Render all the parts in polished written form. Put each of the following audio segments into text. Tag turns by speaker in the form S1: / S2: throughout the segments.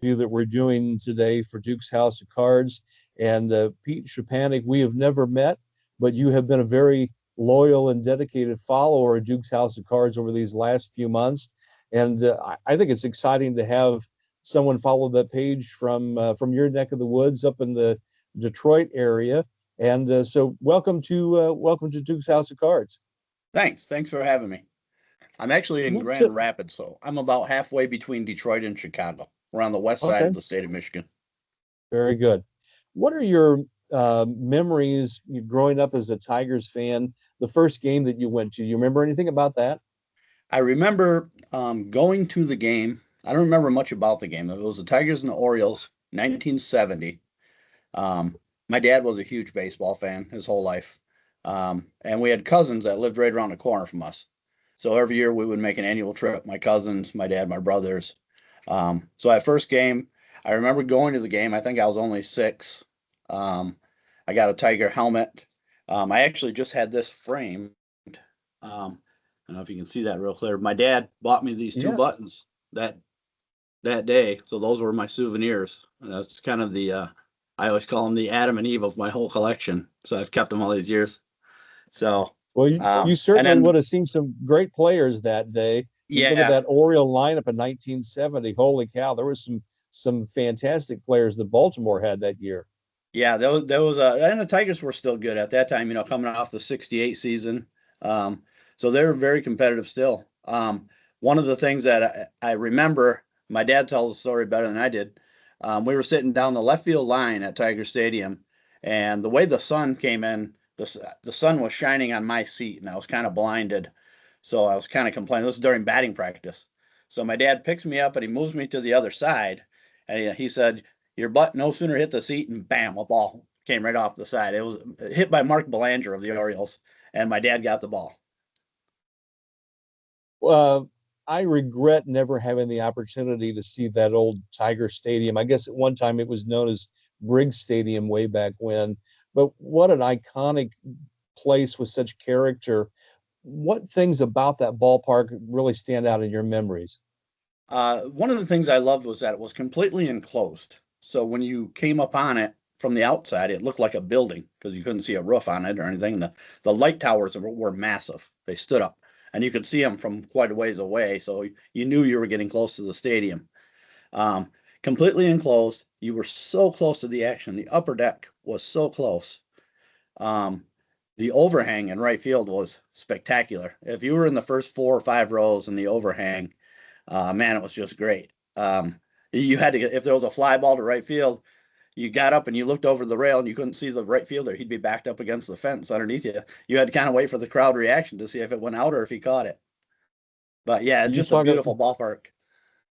S1: interview that we're doing today for Duke's House of Cards. And Pete Szczepanek, we have never met, but you have been a very loyal and dedicated follower of Duke's House of Cards over these last few months. And I think it's exciting to have someone follow that page from your neck of the woods up in the Detroit area. And so welcome to Duke's House of Cards.
S2: Thanks for having me. I'm actually in
S1: What,
S2: Grand Rapids, so I'm about halfway between Detroit and Chicago. We're on the west side
S1: okay,
S2: of the state of Michigan.
S1: very good. What are your memories growing up as a Tigers fan? The first game that you went to, you remember anything about that?
S2: I remember going to the game. I don't remember much about the game. It was the Tigers and the Orioles, 1970. Um, my dad was a huge baseball fan his whole life. And we had cousins that lived right around the corner from us. So every year we would make an annual trip, my cousins, my dad, my brothers. So that first game, I remember going to the game. I think I was only 6. Um, I got a Tiger helmet. I actually just had this framed. I don't know if you can see that real clear. My dad bought me these two
S1: Yeah.
S2: buttons that that day, so those were my souvenirs. And that's kind of the I always call them the Adam and Eve of my whole collection. So I've kept them all these years. So
S1: Well, you
S2: and
S1: certainly would
S2: then
S1: have seen some great players that day. You look at
S2: yeah,
S1: that Oriole lineup in 1970. Holy cow, there was some fantastic players that Baltimore had that year.
S2: yeah, there was and the Tigers were still good at that time, coming off the 68 season. So they were very competitive still. One of the things that I remember, my dad tells the story better than I did. We were sitting down the left field line at Tiger Stadium, and the way the sun came in, the sun was shining on my seat, and I was kind of blinded. So I was kind of complaining. This was during batting practice. So my dad picks me up and he moves me to the other side, and he said, your butt no sooner hit the seat and bam, a ball came right off the side. It was hit by Mark Belanger of the Orioles, and my dad got the ball.
S1: Uh, I regret never having the opportunity to see that old Tiger Stadium. I guess at one time it was known as Briggs Stadium way back when. But what an iconic place with such character. What things about that ballpark really stand out in your memories?
S2: One of the things I loved was that it was completely enclosed. So when you came up on it from the outside, it looked like a building because you couldn't see a roof on it or anything. And the light towers were massive. They stood up and you could see them from quite a ways away. So you knew you were getting close to the stadium. Um, Completely enclosed. You were so close to the action. The upper deck was so close. Um, the overhang in right field was spectacular. If you were in the first 4 or 5 rows in the overhang, man, it was just great. You had to get, if there was a fly ball to right field, you got up and you looked over the rail and you couldn't see the right fielder. He'd be backed up against the fence underneath you. You had to kind of wait for the crowd reaction to see if it went out or if he caught it. But yeah,
S1: You
S2: just a
S1: talk
S2: beautiful ballpark.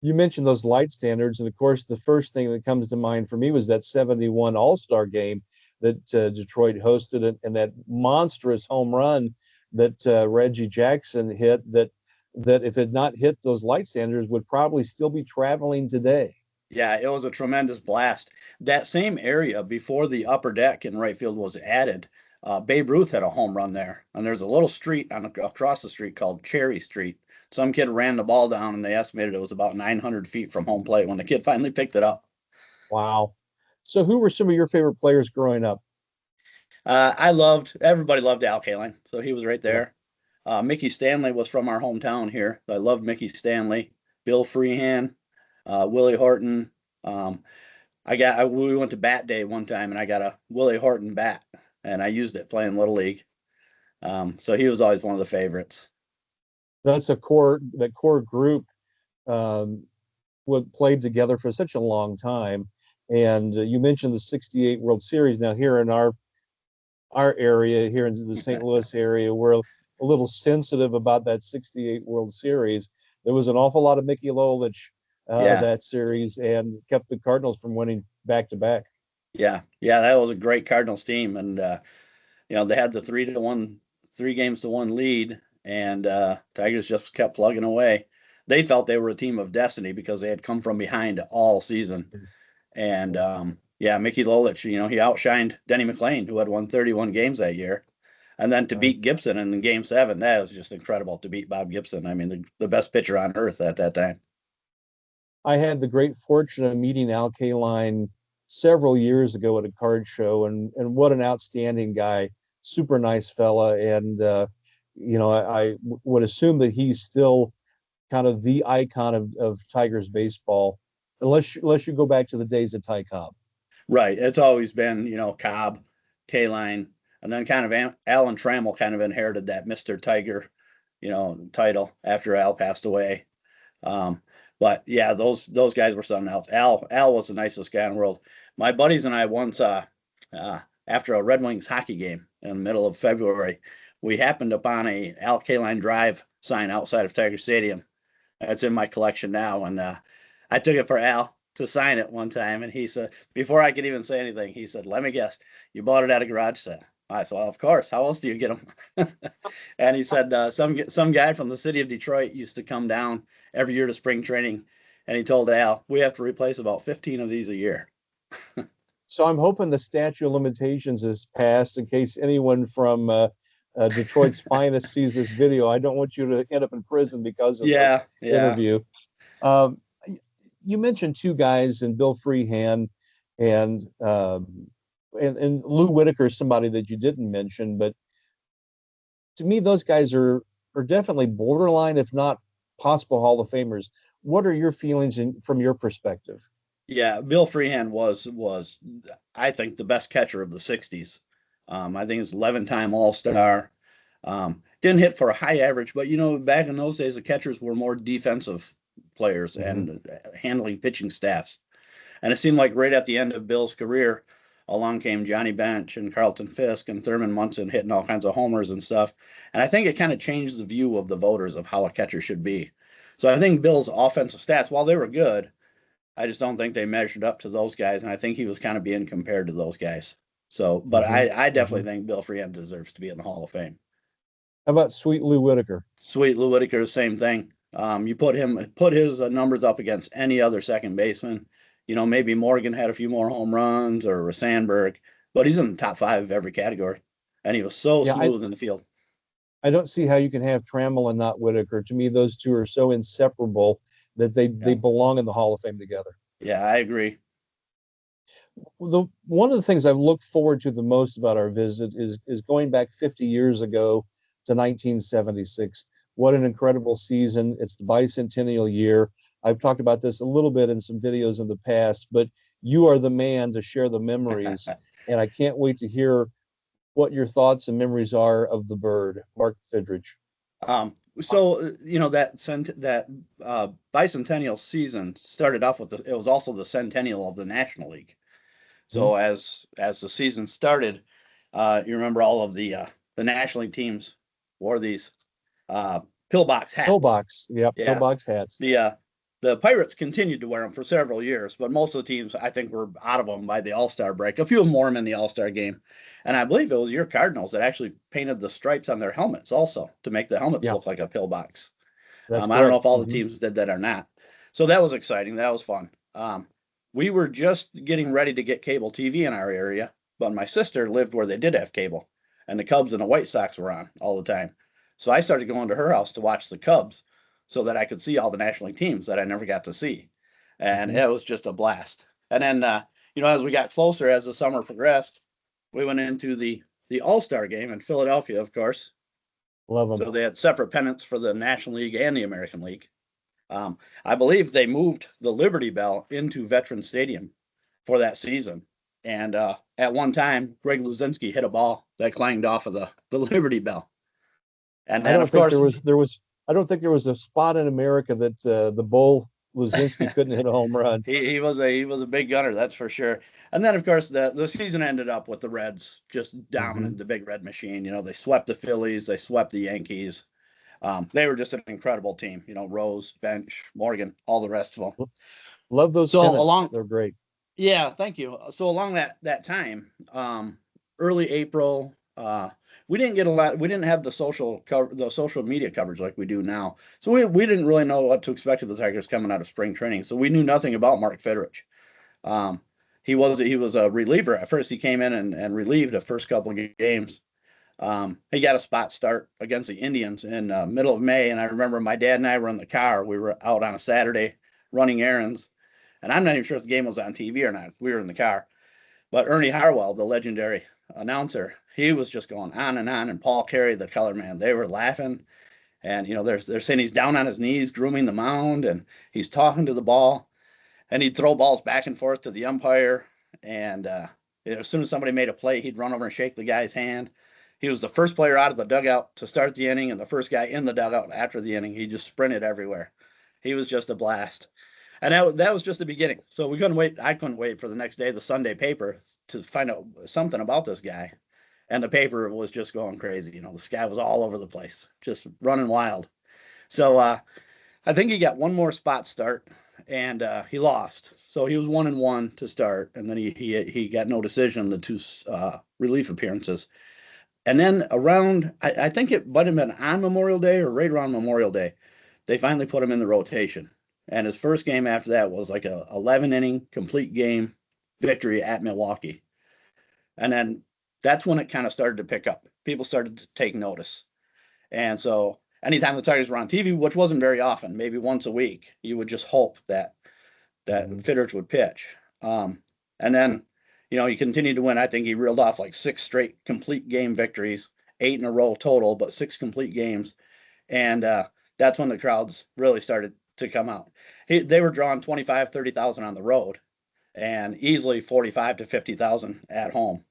S1: you mentioned those light standards, and of course, the first thing that comes to mind for me was that '71 All-Star game that Detroit hosted, and that monstrous home run that Reggie Jackson hit. That if it had not hit those light standards, would probably still be traveling today.
S2: Yeah, it was a tremendous blast. That same area before the upper deck in right field was added, Babe Ruth had a home run there, and there's a little street across the street called Cherry Street. Some kid ran the ball down, and they estimated it was about 900 feet from home plate when the kid finally picked it up.
S1: Wow. So, who were some of your favorite players growing up?
S2: Everybody loved Al Kaline, so he was right
S1: Yeah.
S2: there. Mickey Stanley was from our hometown here. I loved Mickey Stanley, Bill Freehan, Willie Horton. Um, we went to bat day one time and I got a Willie Horton bat and I used it playing Little League. So he was always one of the favorites.
S1: That's a core that core group um, would played together for such a long time. And you mentioned the '68 World Series. Now here in our area, here in the St. Louis area, we're a little sensitive about that '68 World Series. There was an awful lot of Mickey Lolich
S2: Yeah,
S1: that series and kept the Cardinals from winning back to back.
S2: yeah. That was a great Cardinals team, and they had the 3 games to 1 lead, and Tigers just kept plugging away. They felt they were a team of destiny because they had come from behind all season. And yeah, Mickey Lolich, he outshined Denny McLain, who had won 31 games that year. And then to
S1: Right.
S2: beat Gibson in game 7, that was just incredible to beat Bob Gibson. I mean, the best pitcher on earth at that time.
S1: I had the great fortune of meeting Al Kaline several years ago at a card show, and what an outstanding guy, super nice fella, and I would assume that he's still kind of the icon of Tigers baseball, unless you go back to the days of Ty Cobb.
S2: Right. It's always been, Cobb, K-Line, and then kind of Alan Trammell kind of inherited that Mr. Tiger, title after Al passed away. Um, but yeah, those guys were something else. Al was the nicest guy in the world. My buddies and I once, after a Red Wings hockey game in the middle of February, we happened upon a Al Kaline Drive sign outside of Tiger Stadium. It's in my collection now, and I took it for Al to sign it one time, and he said, before I could even say anything, he said, "Let me guess, you bought it at a garage sale." I said, "Well, of course. How else do you get them?" And he said, some guy from the city of Detroit used to come down every year to spring training, and he told Al, "We have to replace about 15 of these a year."
S1: So I'm hoping the statute of limitations is passed in case anyone from Detroit's finest sees this video. I don't want you to end up in prison because of this
S2: Yeah, yeah.
S1: interview. Um, you mentioned two guys, and Bill Freehand and and Lou Whitaker is somebody that you didn't mention, but to me, those guys are definitely borderline, if not possible Hall of Famers. What are your feelings from your perspective?
S2: Yeah, Bill Freehand was I think the best catcher of the '60s. I think he's 11-time All-Star. Didn't hit for a high average, but back in those days, the catchers were more defensive players
S1: Mm-hmm.
S2: and handling pitching staffs. And it seemed like right at the end of Bill's career, along came Johnny Bench and Carlton Fisk and Thurman Munson hitting all kinds of homers and stuff. And I think it kind of changed the view of the voters of how a catcher should be. So I think Bill's offensive stats, while they were good, I just don't think they measured up to those guys. And I think he was kind of being compared to those guys. So, but
S1: Mm-hmm.
S2: I
S1: Mm-hmm.
S2: definitely think Bill Freehand deserves to be in the Hall of Fame.
S1: How about Sweet Lou Whitaker?
S2: Sweet Lou Whitaker, the same thing. You put his numbers up against any other second baseman. Maybe Morgan had a few more home runs or Sandberg, but he's in the top five of every category, and he was so
S1: Yeah, I
S2: smooth in the field.
S1: I don't see how you can have Trammell and not Whitaker. To me, those two are so inseparable that they
S2: Yeah,
S1: belong in the Hall of Fame together.
S2: yeah, I agree.
S1: One of the things I've looked forward to the most about our visit is going back 50 years ago to 1976. What an incredible season. It's the bicentennial year. I've talked about this a little bit in some videos in the past, but you are the man to share the memories. And I can't wait to hear what your thoughts and memories are of the bird, Mark Fidrich.
S2: So that bicentennial season started off with it was also the centennial of the National League.
S1: Hmm?
S2: So as the season started, you remember all of the National League teams wore these uh, pillbox hats.
S1: Pillbox, yep,
S2: Yeah,
S1: pillbox hats.
S2: the uh, the Pirates continued to wear them for several years, but most of the teams I think were out of them by the All-Star break. A few of them wore them in the All-Star game, and I believe it was your Cardinals that actually painted the stripes on their helmets also to make the helmets
S1: Yeah,
S2: look like a pillbox.
S1: that's
S2: I don't know
S1: correct.
S2: if all the
S1: Hmm.
S2: teams did that or not. So that was exciting. That was fun. We were just getting ready to get cable TV in our area, but my sister lived where they did have cable, and the Cubs and the White Sox were on all the time. So I started going to her house to watch the Cubs so that I could see all the National League teams that I never got to see. And
S1: Hmm.
S2: it was just a blast. And then, as we got closer, as the summer progressed, we went into the All Star game in Philadelphia, of course.
S1: Love them.
S2: So they had separate pennants for the National League and the American League. I believe they moved the Liberty Bell into Veterans Stadium for that season. And at one time, Greg Luzinski hit a ball that clanged off of the Liberty Bell. And
S1: I
S2: then,
S1: don't
S2: of
S1: think
S2: course,
S1: I don't think there was a spot in America that the bull Luzinski couldn't hit a home run.
S2: he was a big gunner, that's for sure. And then, of course, the season ended up with the Reds just
S1: Hmm.
S2: dominant the big red machine. They swept the Phillies, they swept the Yankees. They were just an incredible team. Rose, Bench, Morgan, all the rest of them.
S1: Love those
S2: So
S1: pennants.
S2: along
S1: They're great.
S2: Yeah, thank you. So along that time, early April, we didn't get a lot. We didn't have the social media coverage like we do now. So we didn't really know what to expect of the Tigers coming out of spring training. So we knew nothing about Mark Fidrich. Um, he was a reliever at first. He came in and relieved the first couple of games. He got a spot start against the Indians in middle of May, and I remember my dad and I were in the car. We were out on a Saturday running errands. And I'm not even sure if the game was on TV or not. We were in the car. But Ernie Harwell, the legendary announcer, he was just going on, and Paul Carey, the color man, they were laughing. And they're saying he's down on his knees grooming the mound, and he's talking to the ball, and he'd throw balls back and forth to the umpire. And as soon as somebody made a play, he'd run over and shake the guy's hand. He was the first player out of the dugout to start the inning, and the first guy in the dugout after the inning. He just sprinted everywhere. He was just a blast. And that was just the beginning. So we couldn't wait. I couldn't wait for the next day, the Sunday paper, to find out something about this guy. And the paper was just going crazy. The guy was all over the place, just running wild. So I think he got one more spot start, and he lost. So he was 1-1 to start, and then he got no decision the two relief appearances. And then I think it might have been on Memorial Day or right around Memorial Day, they finally put him in the rotation. And his first game after that was like a 11 inning complete game victory at Milwaukee. And then that's when it kind of started to pick up. People started to take notice. And so anytime the Tigers were on TV, which wasn't very often, maybe once a week, you would just hope that Fidrych would pitch. And then, he continued to win. I think he reeled off like 6 straight complete game victories, 8 in a row total, but 6 complete games. And that's when the crowds really started to come out. They were drawing 25, 30,000 on the road and easily 45 to 50,000 at home.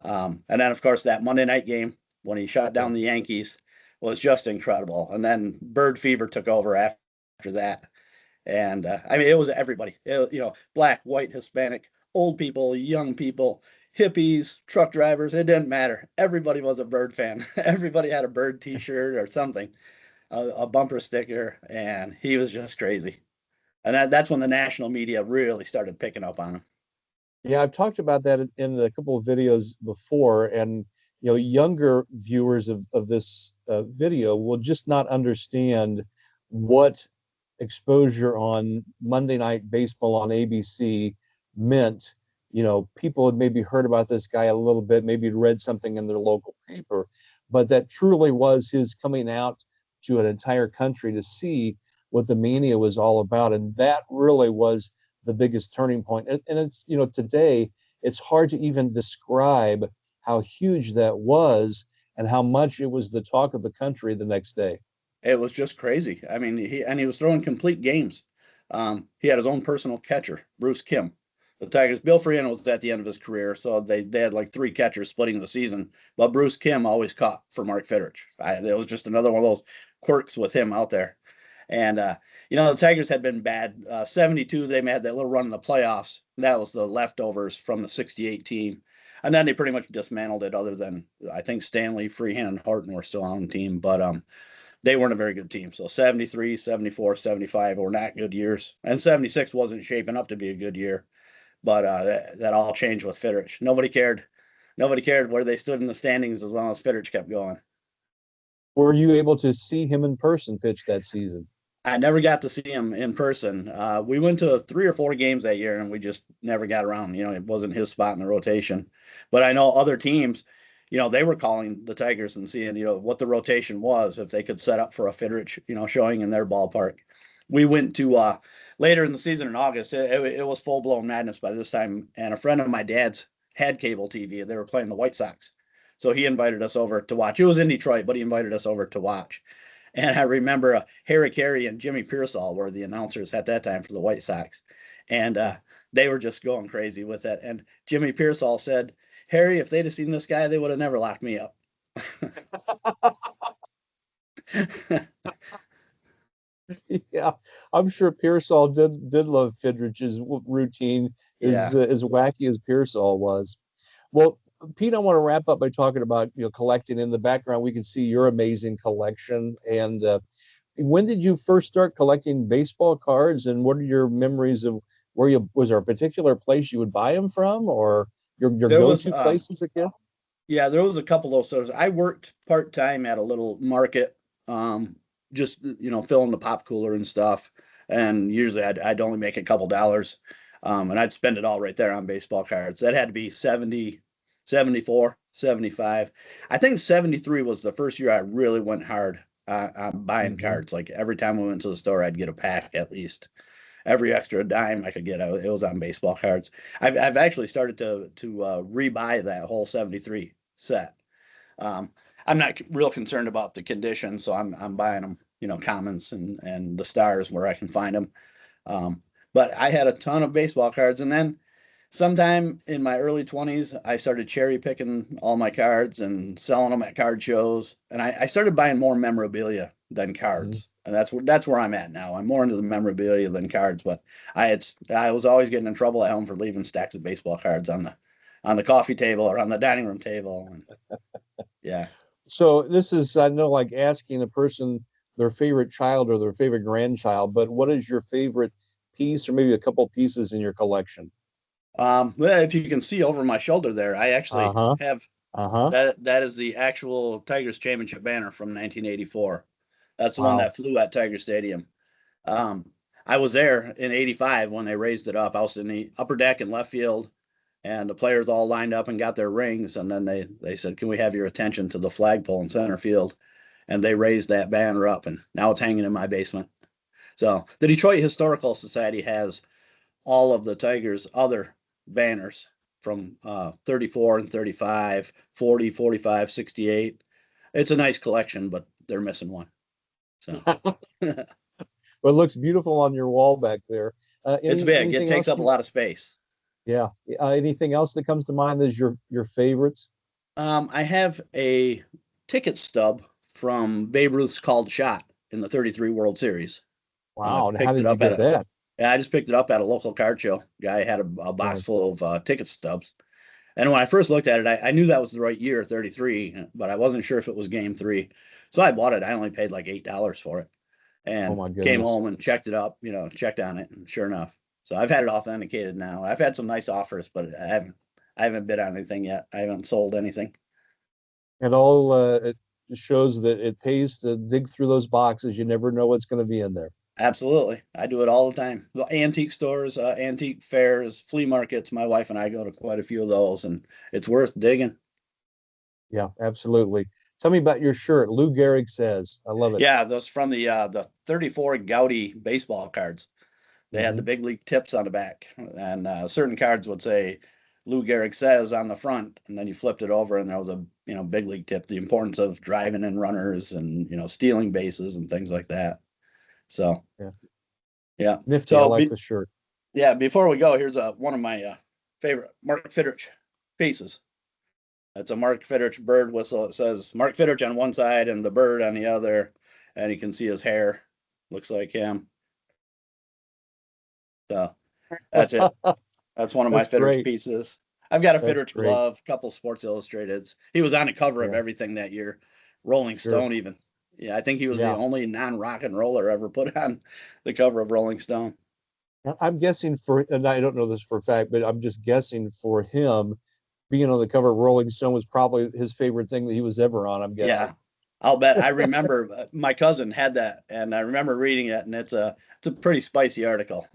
S2: And then, of course, that Monday night game when he shot down the Yankees was just incredible. And then Bird Fever took over after that. And it was everybody, black, white, Hispanic, old people, young people, hippies, truck drivers. It didn't matter. Everybody was a Bird fan. Everybody had a Bird T-shirt or something, a bumper sticker, and he was just crazy. And that's when the national media really started picking up on him.
S1: Yeah, I've talked about that in a couple of videos before, and younger viewers of this video will just not understand what exposure on Monday Night Baseball on ABC meant. People had maybe heard about this guy a little bit, maybe read something in their local paper, but that truly was his coming out to an entire country to see what the mania was all about. And that really was the biggest turning point. And it's, today it's hard to even describe how huge that was and how much it was the talk of the country the next day.
S2: It was just crazy. I mean, he was throwing complete games. He had his own personal catcher, Bruce Kim. The Tigers, Bill Friano was at the end of his career, so they had like 3 catchers splitting the season. But Bruce Kim always caught for Mark Fidrych. It was just another one of those quirks with him out there. And the Tigers had been bad. 72, they had that little run in the playoffs. That was the leftovers from the 68 team. And then they pretty much dismantled it, other than I think Stanley, Freehan, and Horton were still on the team. But they weren't a very good team. So 73, 74, 75 were not good years. And 76 wasn't shaping up to be a good year. But that all changed with Fidrych. Nobody cared. Nobody cared where they stood in the standings as long as Fidrych kept going.
S1: Were you able to see him in person pitch that season?
S2: I never got to see him in person. We went to 3 or 4 games that year, and we just never got around. It wasn't his spot in the rotation. But I know other teams, they were calling the Tigers and seeing, what the rotation was, if they could set up for a Fidrych, showing in their ballpark. We went to later in the season in August. It was full-blown madness by this time. And a friend of my dad's had cable TV. They were playing the White Sox. So he invited us over to watch. It was in Detroit, but he invited us over to watch. And I remember Harry Carey and Jimmy Pearsall were the announcers at that time for the White Sox. And they were just going crazy with it. And Jimmy Pearsall said, "Harry, if they'd have seen this guy, they would have never locked me up."
S1: Yeah, I'm sure Pearsall did love Fidrych's routine, as wacky as Pearsall was. Well, Pete, I want to wrap up by talking about collecting. In the background, we can see your amazing collection. And when did you first start collecting baseball cards? And what are your memories of was there a particular place you would buy them from, or your go-to place as a kid?
S2: Yeah, there was a couple of those stores. I worked part-time at a little market, just filling the pop cooler and stuff. And usually I'd only make a couple dollars, and I'd spend it all right there on baseball cards. That had to be 70, 74, 75. I think 73 was the first year I really went hard on buying cards. Like every time we went to the store, I'd get a pack at least. every extra dime I could get, it was on baseball cards. I've actually started to rebuy that whole 73 set. Um, I'm not real concerned about the condition, so I'm buying them, commons and the stars where I can find them. Um, but I had a ton of baseball cards, and then sometime in my early 20s, I started cherry picking all my cards and selling them at card shows, and I started buying more memorabilia than
S1: Mhm.
S2: cards. And that's where I'm at now. I'm more into the memorabilia than cards, but I was always getting in trouble at home for leaving stacks of baseball cards on the coffee table or on the dining room table. And yeah.
S1: So this is, I know, like asking a person their favorite child or their favorite grandchild, but what is your favorite piece or maybe a couple pieces in your collection?
S2: Well, if you can see over my shoulder there, I actually
S1: Uh-huh.
S2: have
S1: Uh-huh.
S2: that is the actual Tigers championship banner from 1984. That's the one
S1: Wow.
S2: that flew at Tiger Stadium. Um, I was there in '85 when they raised it up. I was in the upper deck in left field, and the players all lined up and got their rings. And then they said, "Can we have your attention to the flagpole in center field?" And they raised that banner up, and now it's hanging in my basement. So the Detroit Historical Society has all of the Tigers' other banners from 34 and 35, 40, 45, 68. It's a nice collection, but they're missing one. So
S1: Well, it looks beautiful on your wall back there.
S2: it's big. It
S1: Anything
S2: takes
S1: else
S2: up a lot of space.
S1: yeah. Anything else that comes to mind as your favorites?
S2: I have a ticket stub from Babe Ruth's called shot in the 33 World Series. I
S1: Wow. And how
S2: picked it
S1: did you
S2: up at
S1: get
S2: a
S1: that?
S2: yeah, I just picked it up at a local card show. Guy had a box
S1: Right.
S2: full of ticket stubs. And when I first looked at it, I knew that was the right year, 33, but I wasn't sure if it was game three. So I bought it. I only paid like $8 for it
S1: Oh
S2: and
S1: my
S2: came
S1: goodness.
S2: home and checked it up, checked on it. And sure enough. So I've had it authenticated now. I've had some nice offers, but I haven't bid on anything yet. I haven't sold anything.
S1: And all it shows that it pays to dig through those boxes. You never know what's going to be in there.
S2: Absolutely. I do it all the time. The antique stores, antique fairs, flea markets. My wife and I go to quite a few of those, and it's worth digging.
S1: Yeah, absolutely. Tell me about your shirt. Lou Gehrig says, I love it.
S2: Yeah, those from the 34 Gaudy baseball cards. They had the
S1: Hmm.
S2: big league tips on the back, and certain cards would say Lou Gehrig says on the front, and then you flipped it over, and there was a big league tip, the importance of driving in runners and stealing bases and things like that. So
S1: Yeah.
S2: yeah,
S1: Nifty. I
S2: so
S1: like the shirt.
S2: yeah, before we go, here's one of my favorite Mark Fidrich pieces. It's a Mark Fidrich bird whistle. It says Mark Fidrich on one side and the bird on the other, and you can see his hair. Looks like him. So that's it. That's one of my
S1: That's
S2: Fidrich
S1: great.
S2: pieces. I've got a
S1: That's
S2: Fidrich
S1: great.
S2: glove, a couple Sports Illustrateds. He was on the cover of
S1: Yeah,
S2: everything that year. Rolling
S1: sure.
S2: Stone, even. Yeah, I think he was the
S1: Yeah.
S2: only non-rock and roller ever put on the cover of Rolling Stone.
S1: I'm guessing for, and I don't know this for a fact, but I'm just guessing for him, being on the cover of Rolling Stone was probably his favorite thing that he was ever on, I'm
S2: Yeah,
S1: guessing.
S2: I'll bet. I remember my cousin had that, and I remember reading it, and it's a pretty spicy article.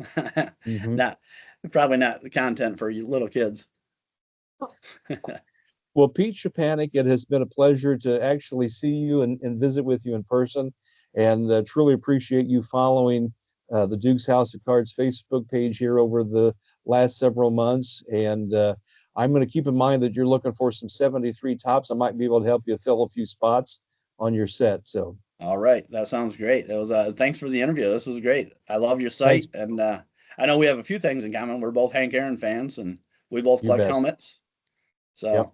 S1: Hmm.
S2: Not probably not the content for you little kids.
S1: Well, Pete Szczepanek, it has been a pleasure to actually see you and visit with you in person, and truly appreciate you following the Duke's House of Cards Facebook page here over the last several months. And I'm going to keep in mind that you're looking for some 73 tops. I might be able to help you fill a few spots on your set. So
S2: All right, that sounds great. It was thanks for the interview. This was great. I love your
S1: thanks.
S2: site, and I know we have a few things in common. We're both Hank Aaron fans, and we both
S1: You
S2: collect
S1: bet.
S2: helmets.
S1: Yep.
S2: So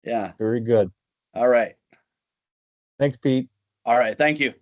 S2: yeah.
S1: Very good.
S2: All right.
S1: Thanks, Pete.
S2: All right. Thank you.